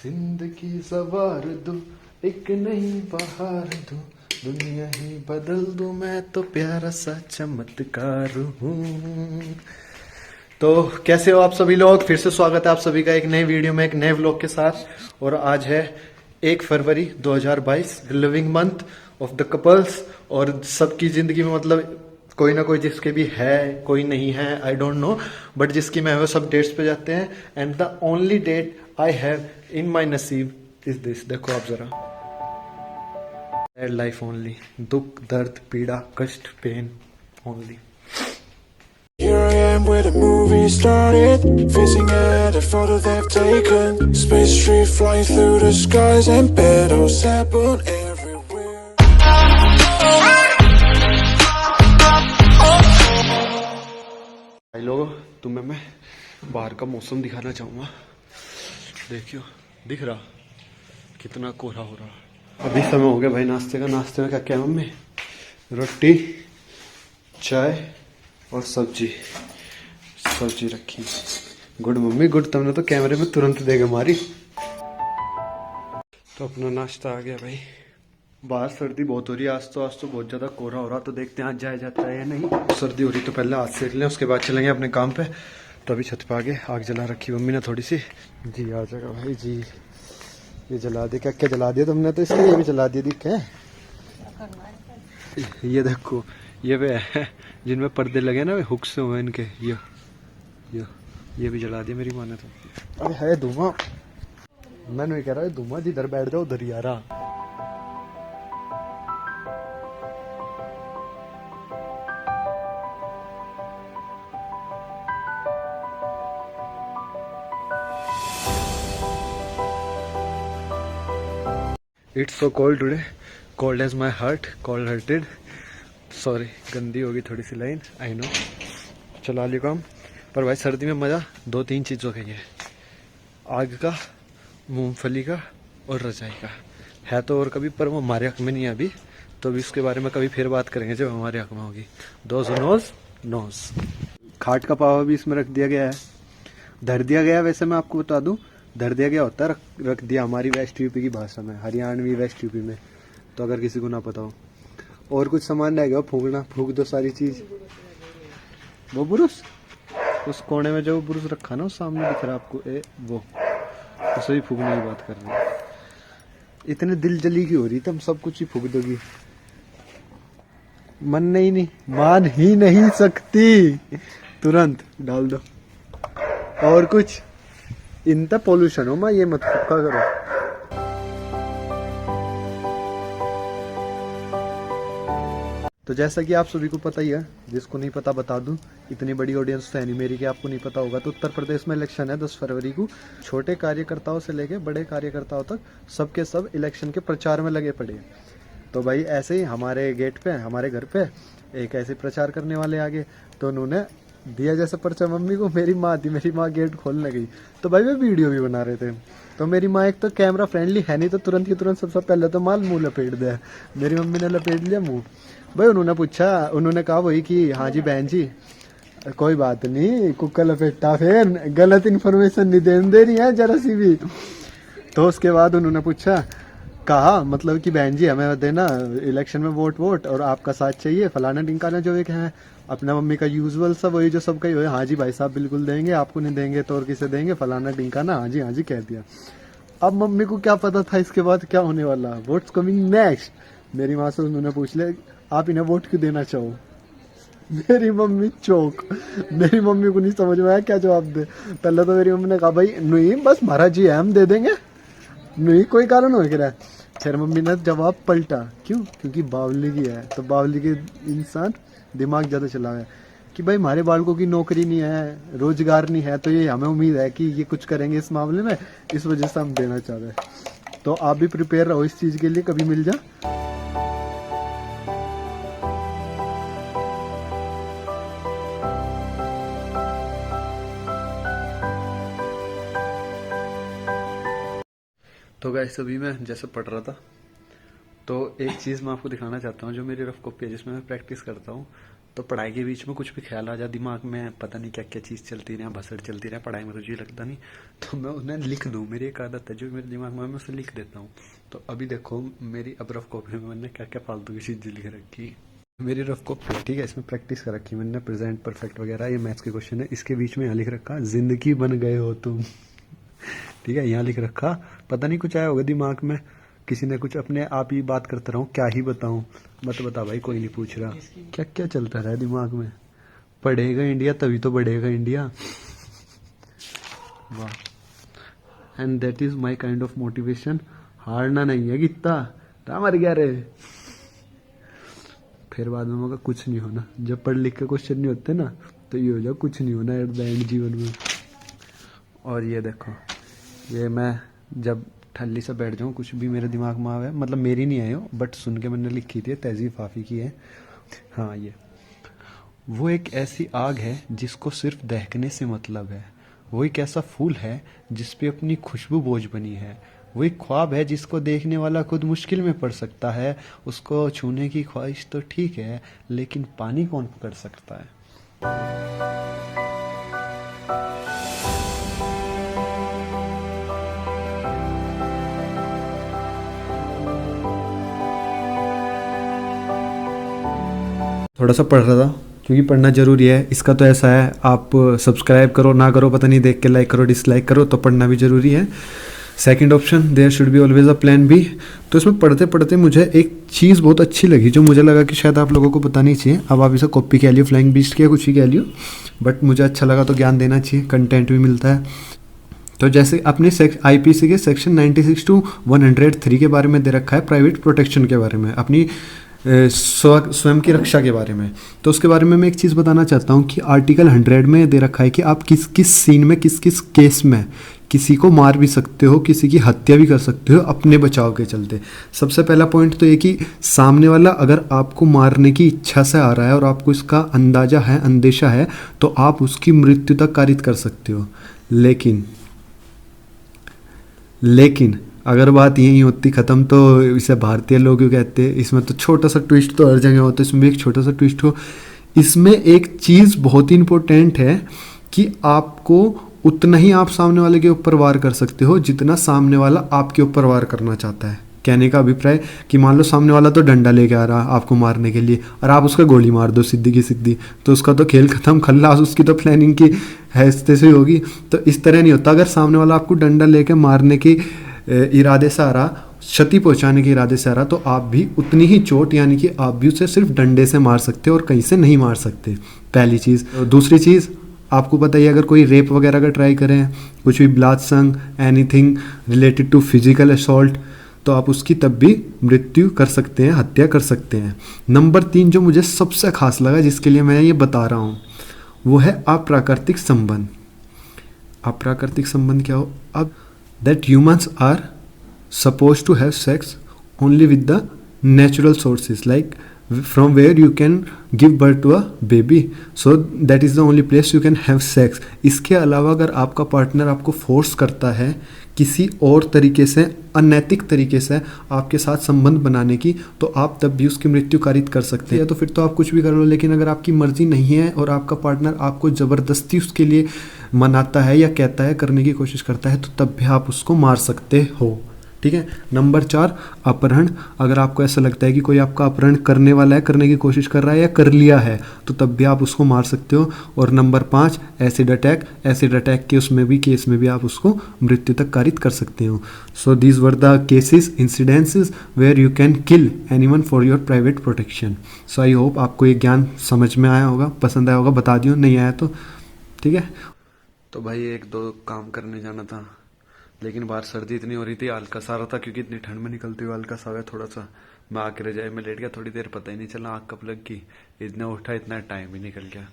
जिंदगी सवार दो, एक नई बहार दो, दुनिया ही बदल दो, मैं तो प्यारा सा चमत्कार हूँ। तो कैसे हो आप सभी लोग? फिर से स्वागत है आप सभी का एक नए वीडियो में, एक नए व्लॉग के साथ। और आज है 1 फरवरी 2022, living month of the couples. और सबकी जिंदगी में मतलब कोई ना कोई जिसके भी है, कोई नहीं है, आई डोंट नो, बट जिसकी मैं वो सब डेट्स पे जाते हैं। And the only date I have in my नसीब इज दिस। देखो आप जरा, लाइफ ओनली, दुख दर्द पीड़ा कष्ट pain only. Here I am where the movie started, facing at a photo they've taken. Space tree flying through the skies and petals happen everywhere. भाई लोगों, तुम्हें मैं बाहर का मौसम दिखाना चाहूंगा। देखियो, दिख रहा कितना कोहरा हो रहा। अभी समय हो गया भाई नाश्ते का। नाश्ते में क्या क्या मम्मी? रोटी चाय और सब्जी रखी। गुड मम्मी गुड, तुमने तो कैमरे में तुरंत देगा मारी। तो अपना नाश्ता आ गया भाई। बाहर सर्दी बहुत हो रही है आज तो बहुत ज्यादा कोहरा हो रहा। तो देखते हैं आज जाया जाता है या नहीं। सर्दी हो रही तो पहले हाथ सेक लें, उसके बाद चलेंगे अपने काम पे। तो अभी छत पे आगे आग जला रखी मम्मी ने थोड़ी सी। जी आ जाएगा भाई जी। ये जला दिया, क्या क्या जला दिया तुमने? तो इसलिए ये भी जला दिया। दिख है ये देखो, ये वे है जिनमें पर्दे लगे ना, वे हुक से हुए इनके। ये भी जला दिया मेरी माँ ने तो। अरे है धुआं, मैं नहीं कह रहा है धुआं, जिधर बैठ जाओ उधर ही आ रहा। It's so cold today, cold as my heart, cold hearted. Sorry, गंदी होगी थोड़ी सी लाइन, आई नो। चला लियो काम। पर भाई सर्दी में मज़ा 2-3 चीज़ों का ही है, आग का, मूंगफली का और रजाई का। है तो और कभी, पर वो हमारे हक में नहीं है अभी। तो अभी उसके बारे में कभी फिर बात करेंगे जब हमारे हक में होगी। Those nose nose. खाट का पावा भी इसमें रख दिया गया है, धर दिया गया। वैसे मैं आपको बता दूं, धर दिया गया होता है, रख दिया हमारी वेस्ट यूपी की भाषा में, हरियाणवी वेस्ट यूपी में। तो अगर किसी को ना पता हो। और कुछ सामान रह गया फूकना, फूक दो सारी चीज। वो बुरुस, उस कोने में जो बुरुस रखा ना, उस सामने दिख रहा है आपको, वो उसे भी फूकने की बात कर रहे हैं। इतने दिल जली की हो रही तुम सब कुछ ही फूक दोगी। मन नहीं मान ही नहीं सकती, तुरंत डाल दो। और कुछ इनता पोल्यूशन हो, मैं ये मत फूका करो। तो जैसा कि आप सभी को पता ही है, जिसको नहीं पता बता दूं, इतनी बड़ी ऑडियंस तो है नहीं मेरी कि आपको नहीं पता होगा। तो उत्तर प्रदेश में इलेक्शन है 10 फरवरी को। छोटे कार्यकर्ताओं से लेके बड़े कार्यकर्ताओं तक सबके सब इलेक्शन के प्रचार में लगे पड़े हैं। तो भाई ऐसे ही हमारे गेट पे, हमारे घर पे एक ऐसे प्रचार करने वाले आगे। तो उन्होंने दिया जैसे पर्चा मम्मी को, मेरी माँ थी, मेरी माँ गेट खोलने गई। तो भाई वे वीडियो भी बना रहे थे। तो मेरी माँ एक तो कैमरा फ्रेंडली है नहीं, तो तुरंत ही तुरंत सबसे पहले तो माल मुंह लपेट दिया। मेरी मम्मी ने लपेट लिया मुंह। भाई उन्होंने पूछा, उन्होंने कहा वही कि हाँ जी बहन जी कोई बात नहीं, कुक्का लपेटा, फिर गलत इन्फॉर्मेशन नहीं दे रही है जरा सी भी। तो उसके बाद उन्होंने पूछा, कहा मतलब कि बहन जी हमें देना इलेक्शन में वोट और आपका साथ चाहिए, फलाना ढिंकाना, जो एक है अपना मम्मी का यूजुअल सब वही जो सबका ही हो। हाँ जी भाई साहब बिल्कुल देंगे, आपको नहीं देंगे तो और किसे देंगे, फलाना ढिंकाना, हाँ जी कह दिया। अब मम्मी को क्या पता था इसके बाद क्या होने वाला, व्हाट्स कमिंग नेक्स्ट। मेरी माँ से उन्होंने पूछ लिया, आप इन्हें वोट क्यों देना चाहो? मेरी मम्मी चौक, मेरी मम्मी को नहीं समझ में आया क्या जवाब दे। पहले तो मेरी मम्मी ने कहा भाई नहीं बस महाराज जी हम दे देंगे, नहीं कोई कारण हो रहा है। फिर मम्मी ने जवाब पलटा, क्यों? क्योंकि बावली की है, तो बावली के इंसान दिमाग ज़्यादा चला है कि भाई हमारे बालकों की नौकरी नहीं है, रोजगार नहीं है, तो ये हमें उम्मीद है कि ये कुछ करेंगे इस मामले में, इस वजह से हम देना चाह रहे हैं। तो आप भी प्रिपेयर रहो इस चीज़ के लिए, कभी मिल जा। तो गाइस अभी मैं जैसे पढ़ रहा था, तो एक चीज़ मैं आपको दिखाना चाहता हूँ जो मेरी रफ कॉपी है, जिसमें मैं प्रैक्टिस करता हूँ। तो पढ़ाई के बीच में कुछ भी ख्याल आ जाए दिमाग में, पता नहीं क्या क्या चीज़ चलती रहे, भसड़ चलती रहे, पढ़ाई में रुचि लगता नहीं, तो मैं उन्हें लिख दूँ। मेरी एक आदत है, जो मेरे दिमाग में मैं उसे लिख देता हूँ। तो अभी देखो मेरी अब रफ कॉपी में मैंने क्या क्या फालतू की चीज़ लिख रखी। मेरी रफ कॉपी, ठीक है, इसमें प्रैक्टिस कर रखी मैंने, प्रेजेंट परफेक्ट वगैरह, ये मैथ्स के क्वेश्चन है। इसके बीच में यहाँ लिख रखा जिंदगी बन गए हो तुम, ठीक है। यहाँ लिख रखा, पता नहीं कुछ आया होगा दिमाग में, किसी ने कुछ, अपने आप ही बात करता रहूँ, क्या ही बताऊँ। मत बता भाई, कोई नहीं पूछ रहा। क्या क्या चलता रहा है दिमाग में। पढ़ेगा इंडिया तभी तो बढ़ेगा इंडिया। वाह। And that is my kind of motivation. हारना नहीं है कितना मर गया रे। फिर बाद में मगर कुछ नहीं होना। जब पढ़ लिख के क्वेश्चन नहीं होते ना, तो ये हो जाए कुछ नहीं होना एट द एंड जीवन में। और ये देखो, ये मैं जब ठल्ली से बैठ जाऊँ, कुछ भी मेरे दिमाग में आवे, मतलब मेरी नहीं आई हो, बट सुन के मैंने लिखी थी, तहजीब फाफी की है। हाँ, ये वो एक ऐसी आग है जिसको सिर्फ दहकने से मतलब है। वो एक ऐसा फूल है जिस पे अपनी खुशबू बोझ बनी है। वो एक ख्वाब है जिसको देखने वाला खुद मुश्किल में पड़ सकता है। उसको छूने की ख्वाहिश तो ठीक है, लेकिन पानी कौन पकड़ सकता है। थोड़ा सा पढ़ रहा था, क्योंकि पढ़ना ज़रूरी है। इसका तो ऐसा है, आप सब्सक्राइब करो ना करो पता नहीं, देख के लाइक करो डिसलाइक करो, तो पढ़ना भी ज़रूरी है। Second option, there should be always a plan B. तो इसमें पढ़ते पढ़ते मुझे एक चीज़ बहुत अच्छी लगी, जो मुझे लगा कि शायद आप लोगों को पता नहीं चाहिए। अब आप इसे कॉपी कह लियो, फ्लाइंग बीस्ट किया, कुछ ही कह लियो, बट मुझे अच्छा लगा तो ज्ञान देना चाहिए, कंटेंट भी मिलता है। तो जैसे अपने IPC के सेक्शन 96 to 103 के बारे में दे रखा है, प्राइवेट प्रोटेक्शन के बारे में, अपनी स्वयं की रक्षा के बारे में। तो उसके बारे में मैं एक चीज़ बताना चाहता हूँ कि आर्टिकल 100 में दे रखा है कि आप किस किस सीन में, किस किस केस में किसी को मार भी सकते हो, किसी की हत्या भी कर सकते हो अपने बचाव के चलते। सबसे पहला पॉइंट तो ये कि सामने वाला अगर आपको मारने की इच्छा से आ रहा है और आपको इसका अंदाजा है, अंदेशा है, तो आप उसकी मृत्यु तक कारित कर सकते हो। लेकिन अगर बात यही होती ख़त्म, तो इसे भारतीय लोग क्यों कहते हैं। इसमें तो छोटा सा ट्विस्ट तो हर जगह होता है, इसमें भी एक छोटा सा ट्विस्ट हो। इसमें एक चीज़ बहुत ही इंपॉर्टेंट है कि आपको उतना ही आप सामने वाले के ऊपर वार कर सकते हो जितना सामने वाला आपके ऊपर वार करना चाहता है। कहने का अभिप्राय कि मान लो सामने वाला तो डंडा लेके आ रहा आपको मारने के लिए, और आप उसका गोली मार दो सीधी की सीधी, तो उसका तो खेल खत्म, खल्लास, उसकी तो प्लानिंग की हैसियत से होगी। तो इस तरह नहीं होता। अगर सामने वाला आपको डंडा लेके मारने की इरादे से आ रहा, क्षति पहुंचाने के इरादे से आ रहा, तो आप भी उतनी ही चोट, यानी कि आप भी उसे सिर्फ डंडे से मार सकते हो और कहीं से नहीं मार सकते, पहली चीज़। दूसरी चीज़, आपको पता ही, अगर कोई रेप वगैरह का ट्राई करें, कुछ भी बलात्संग, anything related to physical assault, तो आप उसकी तब भी मृत्यु कर सकते हैं, हत्या कर सकते हैं। नंबर 3 जो मुझे सबसे खास लगा, जिसके लिए मैं ये बता रहा हूँ, वो है अप्राकृतिक संबंध। अप्राकृतिक संबंध क्या हो? अब that humans are supposed to have sex only with the natural sources, like from where you can give birth to a baby, so that is the only place you can have sex. इसके अलावा अगर आपका partner आपको force करता है किसी और तरीके से, अनैतिक तरीके से आपके साथ संबंध बनाने की, तो आप तब भी उसकी मृत्यु कारित कर सकते हैं। तो फिर तो आप कुछ भी कर लो, लेकिन अगर आपकी मर्जी नहीं है और आपका पार्टनर आपको ज़बरदस्ती उसके लिए मनाता है या कहता है, करने की कोशिश करता है, तो तब भी आप उसको मार सकते हो। ठीक है। नंबर 4, अपहरण। अगर आपको ऐसा लगता है कि कोई आपका अपहरण करने वाला है, करने की कोशिश कर रहा है या कर लिया है, तो तब भी आप उसको मार सकते हो। और number 5, acid attack. Acid attack के उसमें भी, केस में भी आप उसको मृत्यु तक कारित कर सकते हो। So these were the cases, incidences where you can kill anyone for your private protection. So I hope आपको ये ज्ञान समझ में आया होगा, पसंद आया होगा, बता दियो, नहीं आया तो ठीक है। तो भाई 1-2 काम करने जाना था, लेकिन बाहर सर्दी इतनी हो रही थी, हल्का सा रहा था, क्योंकि इतनी ठंड में निकलते हुए हल्का सा हो गया थोड़ा सा। मैं आके रजाई में लेट गया, थोड़ी देर पता ही नहीं चला आँख कब लग गई, इतना उठा इतना टाइम ही निकल गया।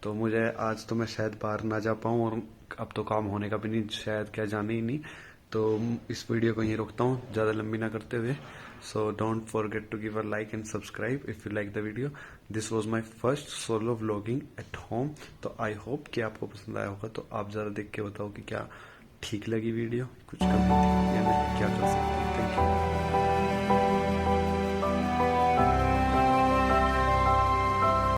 तो मुझे आज तो मैं शायद बाहर ना जा पाऊँ, और अब तो काम होने का भी नहीं, शायद क्या जाने ही नहीं। तो इस वीडियो को यहीं रोकता हूँ, ज़्यादा लंबी ना करते हुए। So don't forget to give a like and subscribe if you like the video. This was my first solo vlogging at home. तो आई होप कि आपको पसंद आया होगा। तो आप ज़रा देख के बताओ कि क्या ठीक लगी वीडियो, कुछ कमी थी या नहीं, क्या कर सकते हैं। Thank you.